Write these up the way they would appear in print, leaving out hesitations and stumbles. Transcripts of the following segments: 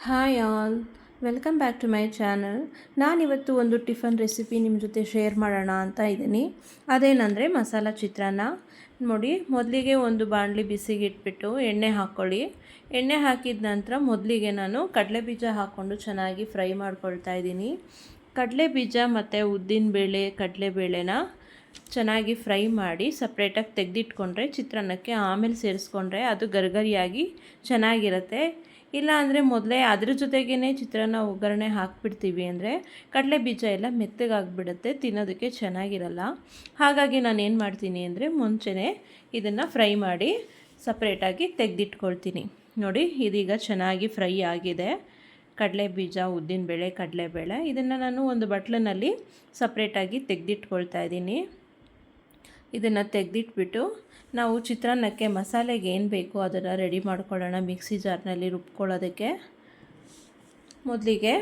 Hi all, welcome back to my channel. ನಾನಿವತ್ತು ಒಂದು tiffin recipe ನಿಮ್ಮ ಜೊತೆ ಶೇರ್ ಮಾಡೋಣ ಅಂತ ಇದ್ದೀನಿ. ಅದೇನೆಂದರೆ ಮಸಾಲ ಚಿತ್ರಾನ್ನ. ನೋಡಿ, ಮೊದಲಿಗೆ ಒಂದು ಬಾಣಲಿ ಬಿಸಿಗೆ ಇಟ್ಬಿಟ್ಟು ಎಣ್ಣೆ ಹಾಕ್ಕೊಳ್ಳಿ. ಎಣ್ಣೆ ಹಾಕಿದ ನಂತರ ಮೊದಲಿಗೆ ನಾನು ಕಡಲೆ ಬೀಜ ಹಾಕ್ಕೊಂಡು ಚೆನ್ನಾಗಿ ಫ್ರೈ ಮಾಡ್ಕೊಳ್ತಾ ಇದ್ದೀನಿ. ಕಡಲೆ ಬೀಜ ಮತ್ತು ಉದ್ದಿನಬೇಳೆ ಕಡಲೆಬೇಳೆನ ಚೆನ್ನಾಗಿ ಫ್ರೈ ಮಾಡಿ ಸಪ್ರೇಟಾಗಿ ತೆಗೆದಿಟ್ಕೊಂಡ್ರೆ ಚಿತ್ರಾನ್ನಕ್ಕೆ ಆಮೇಲೆ ಸೇರಿಸ್ಕೊಂಡ್ರೆ ಅದು ಗರಿಗರಿಯಾಗಿ ಚೆನ್ನಾಗಿರುತ್ತೆ. ಇಲ್ಲ ಅಂದರೆ ಮೊದಲೇ ಅದ್ರ ಜೊತೆಗೇ ಚಿತ್ರಾನ್ನ ಒಗ್ಗರಣೆ ಹಾಕಿಬಿಡ್ತೀವಿ ಅಂದರೆ ಕಡಲೆ ಬೀಜ ಎಲ್ಲ ಮೆತ್ತಗಾಗಿಬಿಡುತ್ತೆ, ತಿನ್ನೋದಕ್ಕೆ ಚೆನ್ನಾಗಿರಲ್ಲ. ಹಾಗಾಗಿ ನಾನು ಏನು ಮಾಡ್ತೀನಿ ಅಂದರೆ ಮುಂಚೆನೇ ಇದನ್ನು ಫ್ರೈ ಮಾಡಿ ಸಪ್ರೇಟಾಗಿ ತೆಗೆದಿಟ್ಕೊಳ್ತೀನಿ. ನೋಡಿ, ಇದೀಗ ಚೆನ್ನಾಗಿ ಫ್ರೈ ಆಗಿದೆ ಕಡಲೆ ಬೀಜ ಉದ್ದಿನಬೇಳೆ ಕಡಲೆಬೇಳೆ. ಇದನ್ನು ನಾನು ಒಂದು ಬಟ್ಲಿನಲ್ಲಿ ಸಪ್ರೇಟಾಗಿ ತೆಗೆದಿಟ್ಕೊಳ್ತಾ ಇದ್ದೀನಿ. ಇದನ್ನು ತೆಗೆದಿಟ್ಬಿಟ್ಟು ನಾವು ಚಿತ್ರಾನ್ನಕ್ಕೆ ಮಸಾಲೆಗೆ ಏನು ಬೇಕೋ ಅದನ್ನು ರೆಡಿ ಮಾಡ್ಕೊಳ್ಳೋಣ. ಮಿಕ್ಸಿ ಜಾರ್ನಲ್ಲಿ ರುಬ್ಕೊಳ್ಳೋದಕ್ಕೆ ಮೊದಲಿಗೆ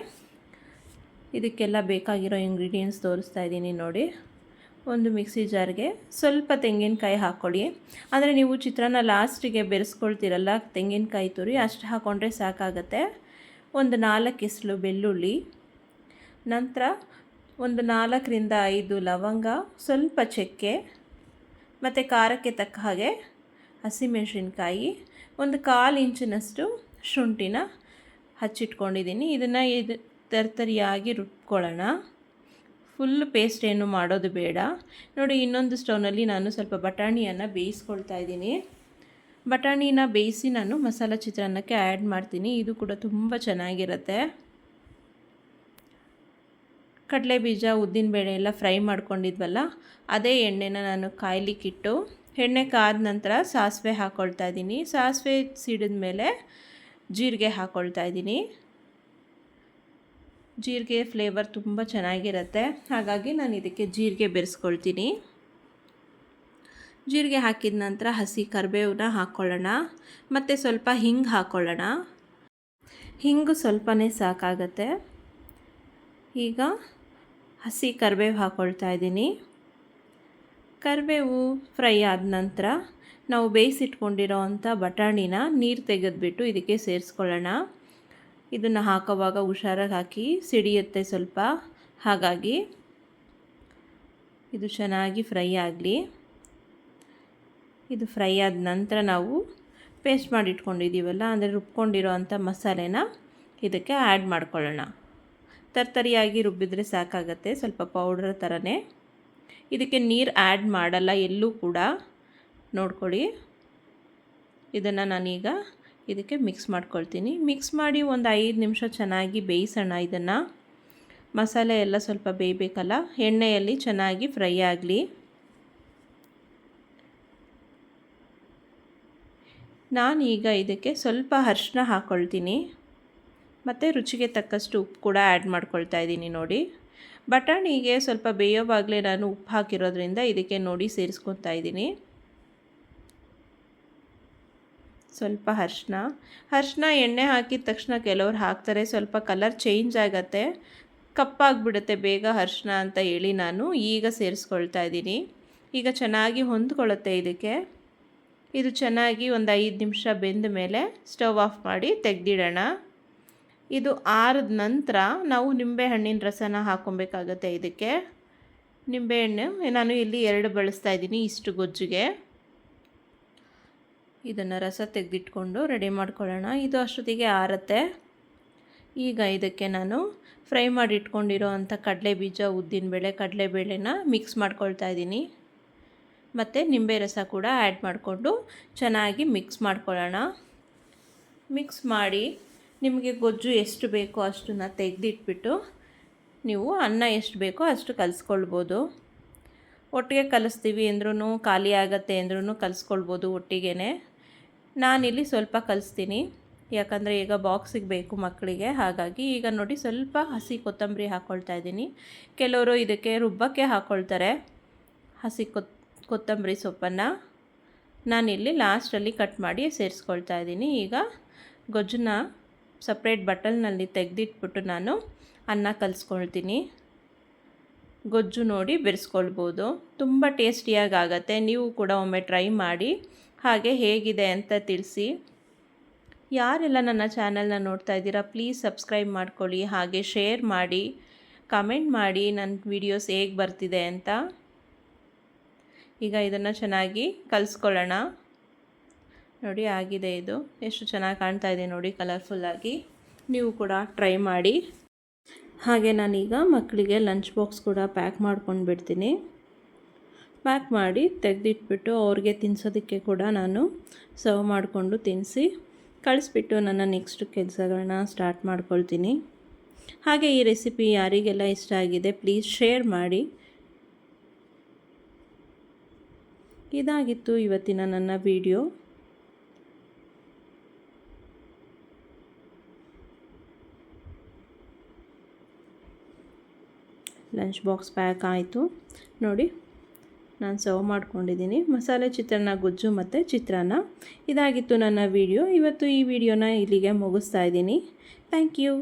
ಇದಕ್ಕೆಲ್ಲ ಬೇಕಾಗಿರೋ ಇಂಗ್ರೀಡಿಯೆಂಟ್ಸ್ ತೋರಿಸ್ತಾ ಇದ್ದೀನಿ ನೋಡಿ. ಒಂದು ಮಿಕ್ಸಿ ಜಾರ್ಗೆ ಸ್ವಲ್ಪ ತೆಂಗಿನಕಾಯಿ ಹಾಕ್ಕೊಳ್ಳಿ. ಅಂದರೆ ನೀವು ಚಿತ್ರಾನ್ನ ಲಾಸ್ಟಿಗೆ ಬೆರೆಸ್ಕೊಳ್ತೀರಲ್ಲ, ತೆಂಗಿನಕಾಯಿ ತುರಿ ಅಷ್ಟು ಹಾಕ್ಕೊಂಡ್ರೆ ಸಾಕಾಗತ್ತೆ. ಒಂದು 4 ಎಸಳು ಬೆಳ್ಳುಳ್ಳಿ, ನಂತರ ಒಂದು 4ರಿಂದ 5 ಲವಂಗ, ಸ್ವಲ್ಪ ಚಕ್ಕೆ ಮತ್ತು ಖಾರಕ್ಕೆ ತಕ್ಕ ಹಾಗೆ ಹಸಿಮೆಣಸಿನ್ಕಾಯಿ, ಒಂದು 1/4 ಇಂಚಿನಷ್ಟು ಶುಂಠಿನ ಹಚ್ಚಿಟ್ಕೊಂಡಿದ್ದೀನಿ. ಇದನ್ನು ತರ್ತರಿಯಾಗಿ ರುಬ್ಕೊಳ್ಳೋಣ. ಫುಲ್ ಪೇಸ್ಟ್ ಏನು ಮಾಡೋದು ಬೇಡ. ನೋಡಿ, ಇನ್ನೊಂದು ಸ್ಟವ್ನಲ್ಲಿ ನಾನು ಸ್ವಲ್ಪ ಬಟಾಣಿಯನ್ನು ಬೇಯಿಸ್ಕೊಳ್ತಾ ಇದ್ದೀನಿ. ಬಟಾಣಿನ ಬೇಯಿಸಿ ನಾನು ಮಸಾಲ ಚಿತ್ರಾನ್ನಕ್ಕೆ ಆ್ಯಡ್ ಮಾಡ್ತೀನಿ. ಇದು ಕೂಡ ತುಂಬ ಚೆನ್ನಾಗಿರುತ್ತೆ. ಕಡಲೆ ಬೀಜ ಉದ್ದಿನಬೇಳೆ ಎಲ್ಲ ಫ್ರೈ ಮಾಡ್ಕೊಂಡಿದ್ವಲ್ಲ, ಅದೇ ಎಣ್ಣೆನ ನಾನು ಕಾಯ್ಲಿಕ್ಕಿಟ್ಟು ಎಣ್ಣೆ ಕಾದ ನಂತರ ಸಾಸಿವೆ ಹಾಕ್ಕೊಳ್ತಾ ಇದ್ದೀನಿ. ಸಾಸಿವೆ ಸಿಡಿದ ಮೇಲೆ ಜೀರಿಗೆ ಹಾಕ್ಕೊಳ್ತಾ ಇದ್ದೀನಿ. ಜೀರಿಗೆ ಫ್ಲೇವರ್ ತುಂಬ ಚೆನ್ನಾಗಿರುತ್ತೆ, ಹಾಗಾಗಿ ನಾನು ಇದಕ್ಕೆ ಜೀರಿಗೆ ಬೆರೆಸ್ಕೊಳ್ತೀನಿ. ಜೀರಿಗೆ ಹಾಕಿದ ನಂತರ ಹಸಿ ಕರಿಬೇವನ್ನ ಹಾಕ್ಕೊಳ್ಳೋಣ ಮತ್ತು ಸ್ವಲ್ಪ ಹಿಂಗೆ ಹಾಕ್ಕೊಳ್ಳೋಣ. ಹಿಂಗು ಸ್ವಲ್ಪನೇ ಸಾಕಾಗತ್ತೆ. ಈಗ ಹಸಿ ಕರಿಬೇವು ಹಾಕ್ಕೊಳ್ತಾ ಇದ್ದೀನಿ. ಕರಿಬೇವು ಫ್ರೈ ಆದ ನಂತರ ನಾವು ಬೇಯಿಸಿಟ್ಕೊಂಡಿರೋ ಅಂಥ ಬಟಾಣಿನ ನೀರು ತೆಗೆದುಬಿಟ್ಟು ಇದಕ್ಕೆ ಸೇರಿಸ್ಕೊಳ್ಳೋಣ. ಇದನ್ನು ಹಾಕೋವಾಗ ಹುಷಾರಾಗಿ ಹಾಕಿ, ಸಿಡಿಯುತ್ತೆ ಸ್ವಲ್ಪ. ಹಾಗಾಗಿ ಇದು ಚೆನ್ನಾಗಿ ಫ್ರೈ ಆಗಲಿ. ಇದು ಫ್ರೈ ಆದ ನಂತರ ನಾವು ಪೇಸ್ಟ್ ಮಾಡಿಟ್ಕೊಂಡಿದ್ದೀವಲ್ಲ, ಅಂದರೆ ರುಬ್ಕೊಂಡಿರೋ ಅಂಥ ಮಸಾಲೆನ ಇದಕ್ಕೆ ಆ್ಯಡ್ ಮಾಡ್ಕೊಳ್ಳೋಣ. ತರ್ತರಿಯಾಗಿ ರುಬ್ಬಿದರೆ ಸಾಕಾಗತ್ತೆ, ಸ್ವಲ್ಪ ಪೌಡ್ರ್ ಥರನೇ. ಇದಕ್ಕೆ ನೀರು ಆ್ಯಡ್ ಮಾಡಲ್ಲ ಎಲ್ಲೂ ಕೂಡ, ನೋಡ್ಕೊಳ್ಳಿ. ಇದನ್ನು ನಾನೀಗ ಇದಕ್ಕೆ ಮಿಕ್ಸ್ ಮಾಡ್ಕೊಳ್ತೀನಿ. ಮಿಕ್ಸ್ ಮಾಡಿ ಒಂದು 5 ನಿಮಿಷ ಚೆನ್ನಾಗಿ ಬೇಯಿಸೋಣ. ಇದನ್ನು ಮಸಾಲೆ ಎಲ್ಲ ಸ್ವಲ್ಪ ಬೇಯಬೇಕಲ್ಲ, ಎಣ್ಣೆಯಲ್ಲಿ ಚೆನ್ನಾಗಿ ಫ್ರೈ ಆಗಲಿ. ನಾನೀಗ ಇದಕ್ಕೆ ಸ್ವಲ್ಪ ಅರಿಶಿನ ಹಾಕ್ಕೊಳ್ತೀನಿ ಮತ್ತು ರುಚಿಗೆ ತಕ್ಕಷ್ಟು ಉಪ್ಪು ಕೂಡ ಆ್ಯಡ್ ಮಾಡ್ಕೊಳ್ತಾ ಇದ್ದೀನಿ. ನೋಡಿ, ಬಟಾಣಿಗೆ ಸ್ವಲ್ಪ ಬೇಯೋವಾಗಲೇ ನಾನು ಉಪ್ಪು ಹಾಕಿರೋದ್ರಿಂದ ಇದಕ್ಕೆ ನೋಡಿ ಸೇರಿಸ್ಕೊತಾ ಇದ್ದೀನಿ. ಸ್ವಲ್ಪ ಅರಿಶಿನ ಎಣ್ಣೆ ಹಾಕಿದ ತಕ್ಷಣ ಕೆಲವ್ರು ಹಾಕ್ತಾರೆ, ಸ್ವಲ್ಪ ಕಲರ್ ಚೇಂಜ್ ಆಗುತ್ತೆ, ಕಪ್ಪಾಗಿಬಿಡುತ್ತೆ ಬೇಗ ಅರಿಶಿನ ಅಂತ ಹೇಳಿ ನಾನು ಈಗ ಸೇರಿಸ್ಕೊಳ್ತಾ ಇದ್ದೀನಿ. ಈಗ ಚೆನ್ನಾಗಿ ಹೊಂದ್ಕೊಳ್ಳುತ್ತೆ ಇದಕ್ಕೆ. ಇದು ಚೆನ್ನಾಗಿ ಒಂದು 5 ನಿಮಿಷ ಬೆಂದ ಮೇಲೆ ಸ್ಟವ್ ಆಫ್ ಮಾಡಿ ತೆಗೆದಿಡೋಣ. ಇದು ಆರಿದ ನಂತರ ನಾವು ನಿಂಬೆಹಣ್ಣಿನ ರಸನ ಹಾಕ್ಕೊಬೇಕಾಗತ್ತೆ. ಇದಕ್ಕೆ ನಿಂಬೆಹಣ್ಣು ನಾನು ಇಲ್ಲಿ 2 ಬಳಸ್ತಾ ಇದ್ದೀನಿ, ಇಷ್ಟು ಗೊಜ್ಜಿಗೆ. ಇದನ್ನು ರಸ ತೆಗೆದಿಟ್ಕೊಂಡು ರೆಡಿ ಮಾಡ್ಕೊಳ್ಳೋಣ. ಇದು ಅಷ್ಟೊತ್ತಿಗೆ ಆರುತ್ತೆ. ಈಗ ಇದಕ್ಕೆ ನಾನು ಫ್ರೈ ಮಾಡಿ ಇಟ್ಕೊಂಡಿರೋ ಅಂಥ ಕಡಲೆ ಬೀಜ ಉದ್ದಿನಬೇಳೆ ಕಡಲೆಬೇಳೆನ ಮಿಕ್ಸ್ ಮಾಡ್ಕೊಳ್ತಾ ಇದ್ದೀನಿ. ಮತ್ತು ನಿಂಬೆ ರಸ ಕೂಡ ಆ್ಯಡ್ ಮಾಡಿಕೊಂಡು ಚೆನ್ನಾಗಿ ಮಿಕ್ಸ್ ಮಾಡ್ಕೊಳ್ಳೋಣ. ಮಿಕ್ಸ್ ಮಾಡಿ ನಿಮಗೆ ಗೊಜ್ಜು ಎಷ್ಟು ಬೇಕೋ ಅಷ್ಟನ್ನು ತೆಗೆದಿಟ್ಬಿಟ್ಟು ನೀವು ಅನ್ನ ಎಷ್ಟು ಬೇಕೋ ಅಷ್ಟು ಕಲಿಸ್ಕೊಳ್ಬೋದು. ಒಟ್ಟಿಗೆ ಕಲಿಸ್ತೀವಿ ಅಂದ್ರೂ ಖಾಲಿ ಆಗುತ್ತೆ ಅಂದ್ರೂ ಕಲಿಸ್ಕೊಳ್ಬೋದು ಒಟ್ಟಿಗೆ. ನಾನಿಲ್ಲಿ ಸ್ವಲ್ಪ ಕಲಿಸ್ತೀನಿ, ಯಾಕಂದರೆ ಈಗ ಬಾಕ್ಸಿಗೆ ಬೇಕು ಮಕ್ಕಳಿಗೆ. ಹಾಗಾಗಿ ಈಗ ನೋಡಿ ಸ್ವಲ್ಪ ಹಸಿ ಕೊತ್ತಂಬರಿ ಹಾಕ್ಕೊಳ್ತಾ ಇದ್ದೀನಿ. ಕೆಲವರು ಇದಕ್ಕೆ ರುಬ್ಬಕ್ಕೆ ಹಾಕ್ಕೊಳ್ತಾರೆ ಹಸಿ ಕೊತ್ತಂಬರಿ ಸೊಪ್ಪನ್ನು. ನಾನಿಲ್ಲಿ ಲಾಸ್ಟಲ್ಲಿ ಕಟ್ ಮಾಡಿ ಸೇರಿಸ್ಕೊಳ್ತಾ ಇದ್ದೀನಿ. ಈಗ ಗೊಜ್ಜನ್ನ ಸಪ್ರೇಟ್ ಬಟ್ಟಲ್ನಲ್ಲಿ ತೆಗೆದಿಟ್ಬಿಟ್ಟು ನಾನು ಅನ್ನ ಕಲಿಸ್ಕೊಳ್ತೀನಿ. ಗೊಜ್ಜು ನೋಡಿ ಬೆರೆಸ್ಕೊಳ್ಬೋದು, ತುಂಬ ಟೇಸ್ಟಿಯಾಗಿ ಆಗುತ್ತೆ. ನೀವು ಕೂಡ ಒಮ್ಮೆ ಟ್ರೈ ಮಾಡಿ, ಹಾಗೆ ಹೇಗಿದೆ ಅಂತ ತಿಳಿಸಿ. ಯಾರೆಲ್ಲ ನನ್ನ ಚಾನಲ್ನ ನೋಡ್ತಾ ಇದ್ದೀರಾ ಪ್ಲೀಸ್ ಸಬ್ಸ್ಕ್ರೈಬ್ ಮಾಡ್ಕೊಳ್ಳಿ, ಹಾಗೆ ಶೇರ್ ಮಾಡಿ, ಕಮೆಂಟ್ ಮಾಡಿ ನನ್ನ ವೀಡಿಯೋಸ್ ಹೇಗೆ ಬರ್ತಿದೆ ಅಂತ. ಈಗ ಇದನ್ನು ಚೆನ್ನಾಗಿ ಕಲಿಸ್ಕೊಳ್ಳೋಣ. ನೋಡಿ ಆಗಿದೆ, ಇದು ಎಷ್ಟು ಚೆನ್ನಾಗಿ ಕಾಣ್ತಾ ಇದೆ ನೋಡಿ ಕಲರ್ಫುಲ್ಲಾಗಿ. ನೀವು ಕೂಡ ಟ್ರೈ ಮಾಡಿ. ಹಾಗೆ ನಾನೀಗ ಮಕ್ಕಳಿಗೆ ಲಂಚ್ ಬಾಕ್ಸ್ ಕೂಡ ಪ್ಯಾಕ್ ಮಾಡ್ಕೊಂಡು ಬಿಡ್ತೀನಿ. ಪ್ಯಾಕ್ ಮಾಡಿ ತೆಗೆದಿಟ್ಬಿಟ್ಟು ಅವ್ರಿಗೆ ತಿನ್ನಿಸೋದಕ್ಕೆ ಕೂಡ ನಾನು ಸರ್ವ್ ಮಾಡಿಕೊಂಡು ತಿನ್ನಿಸಿ ಕಳಿಸ್ಬಿಟ್ಟು ನನ್ನ ನೆಕ್ಸ್ಟ್ ಕೆಲಸಗಳನ್ನ ಸ್ಟಾರ್ಟ್ ಮಾಡ್ಕೊಳ್ತೀನಿ. ಹಾಗೆ ಈ ರೆಸಿಪಿ ಯಾರಿಗೆಲ್ಲ ಇಷ್ಟ ಆಗಿದೆ ಪ್ಲೀಸ್ ಶೇರ್ ಮಾಡಿ. ಇದಾಗಿತ್ತು ಇವತ್ತಿನ ನನ್ನ ವಿಡಿಯೋ. ಲಂಚ್ ಬಾಕ್ಸ್ ಪ್ಯಾಕ್ ಆಯಿತು ನೋಡಿ, ನಾನು ಸರ್ವ್ ಮಾಡ್ಕೊಂಡಿದ್ದೀನಿ. ಮಸಾಲೆ ಚಿತ್ರಾನ್ನ ಗೊಜ್ಜು ಮತ್ತು ಚಿತ್ರಾನ್ನ. ಇದಾಗಿತ್ತು ನನ್ನ ವಿಡಿಯೋ. ಇವತ್ತು ಈ ವಿಡಿಯೋನ ಇಲ್ಲಿಗೆ ಮುಗಿಸ್ತಾ ಇದ್ದೀನಿ. Thank you.